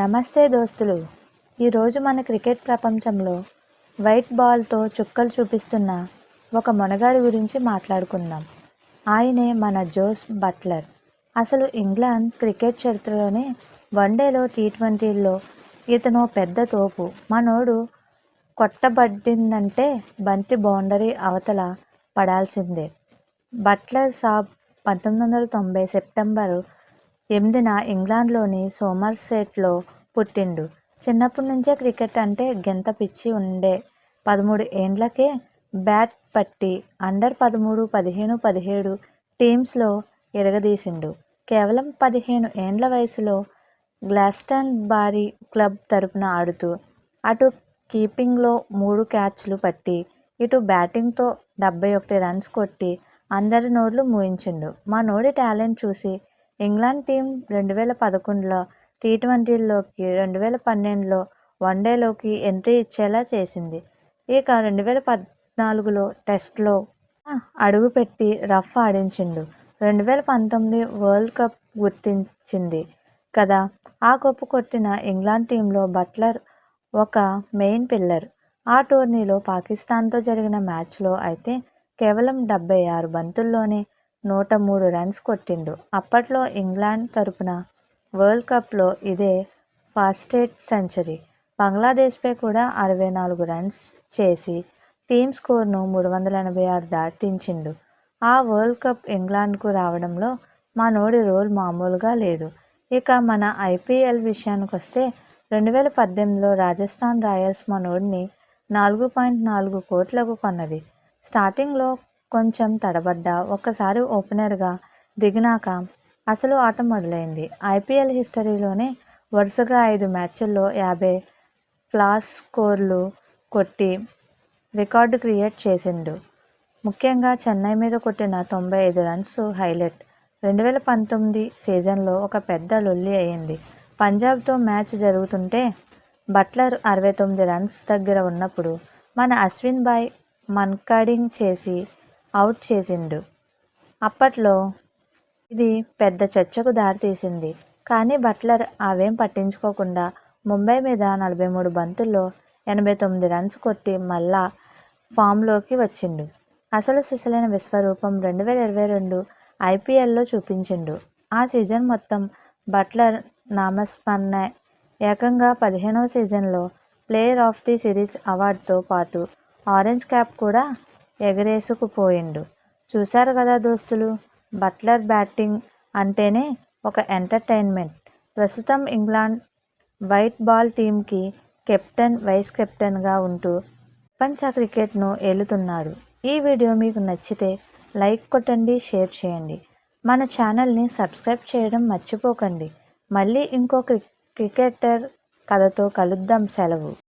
నమస్తే దోస్తులు. ఈరోజు మన క్రికెట్ ప్రపంచంలో వైట్ బాల్తో చుక్కలు చూపిస్తున్న ఒక మొనగాడి గురించి మాట్లాడుకుందాం. ఆయనే మన జోస్ బట్లర్. అసలు ఇంగ్లాండ్ క్రికెట్ చరిత్రలోనే వన్డేలో టీ20లో ఇతను పెద్ద తోపు. మనోడు కొట్టబడిందంటే బంతి బౌండరీ అవతల పడాల్సిందే. బట్లర్ సాబ్ 1990 సెప్టెంబరు 8న ఇంగ్లాండ్లోని సోమర్సెట్లో పుట్టిండు. చిన్నప్పటి నుంచే క్రికెట్ అంటే గెంత పిచ్చి ఉండే. 13 ఏండ్లకే బ్యాట్ పట్టి అండర్-13, 15, 17 టీమ్స్లో ఇరగదీసిండు. కేవలం 15 ఏండ్ల వయసులో గ్లాస్టన్బరీ క్లబ్ తరపున ఆడుతూ అటు కీపింగ్లో 3 క్యాచ్లు పట్టి ఇటు బ్యాటింగ్తో 71 రన్స్ కొట్టి అందరి నోర్లు మూయించిండు. మనోడి టాలెంట్ చూసి ఇంగ్లాండ్ టీం 2011లో టీ20లోకి, 2012లో వన్డేలోకి ఎంట్రీ ఇచ్చేలా చేసింది. ఇక 2014లో టెస్ట్లో అడుగుపెట్టి రఫ్ ఆడించిండు. 2019 వరల్డ్ కప్ గుర్తించింది కదా. ఆ కప్పు కొట్టిన ఇంగ్లాండ్ టీంలో బట్లర్ ఒక మెయిన్ పిల్లర్. ఆ టోర్నీలో పాకిస్తాన్తో జరిగిన మ్యాచ్లో అయితే కేవలం 76 బంతుల్లోనే 103 రన్స్ కొట్టిండు. అప్పట్లో ఇంగ్లాండ్ తరపున వరల్డ్ కప్లో ఇదే ఫాస్టెస్ట్ సెంచరీ. బంగ్లాదేశ్పై కూడా 64 రన్స్ చేసి టీమ్ స్కోర్ను 386 దాటించిండు. ఆ వరల్డ్ కప్ ఇంగ్లాండ్కు రావడంలో మనోడి రోల్ మామూలుగా లేదు. ఇక మన ఐపీఎల్ విషయానికొస్తే 2018లో రాజస్థాన్ రాయల్స్ మనోడిని 4.4 కోట్లకు కొన్నది. స్టార్టింగ్లో కొంచెం తడబడ్డా ఒక్కసారి ఓపెనర్గా దిగినాక అసలు ఆట మొదలైంది. ఐపీఎల్ హిస్టరీలోనే వరుసగా 5 మ్యాచ్ల్లో 50 ప్లస్ స్కోర్లు కొట్టి రికార్డు క్రియేట్ చేసిండు. ముఖ్యంగా చెన్నై మీద కొట్టిన 95 రన్స్ హైలైట్. 2019 సీజన్లో ఒక పెద్ద లొల్లి అయింది. పంజాబ్తో మ్యాచ్ జరుగుతుంటే బట్లర్ 69 రన్స్ దగ్గర ఉన్నప్పుడు మన అశ్విన్ భాయ్ మన్కడింగ్ చేసి అవుట్ చేసిండు. అప్పట్లో ఇది పెద్ద చర్చకు దారితీసింది. కానీ బట్లర్ అవేం పట్టించుకోకుండా ముంబై మీద 43 బంతుల్లో 89 రన్స్ కొట్టి మళ్ళా ఫామ్లోకి వచ్చిండు. అసలు సిసలైన విశ్వరూపం 2022 ఐపీఎల్లో చూపించిండు. ఆ సీజన్ మొత్తం బట్లర్ నామస్మరణే. ఏకంగా 15వ సీజన్లో ప్లేయర్ ఆఫ్ ది సిరీస్ అవార్డుతో పాటు ఆరెంజ్ క్యాప్ కూడా ఎగరేసుకుపోయిండు. చూశారు కదా దోస్తులు, బట్లర్ బ్యాటింగ్ అంటేనే ఒక ఎంటర్టైన్మెంట్. ప్రస్తుతం ఇంగ్లాండ్ వైట్ బాల్ టీంకి కెప్టెన్, వైస్ కెప్టెన్గా ఉంటూ ప్రపంచ క్రికెట్ను ఏలుతున్నాడు. ఈ వీడియో మీకు నచ్చితే లైక్ కొట్టండి, షేర్ చేయండి. మన ఛానల్ని సబ్స్క్రైబ్ చేయడం మర్చిపోకండి. మళ్ళీ ఇంకో క్రికెటర్ కథతో కలుద్దాం. సెలవు.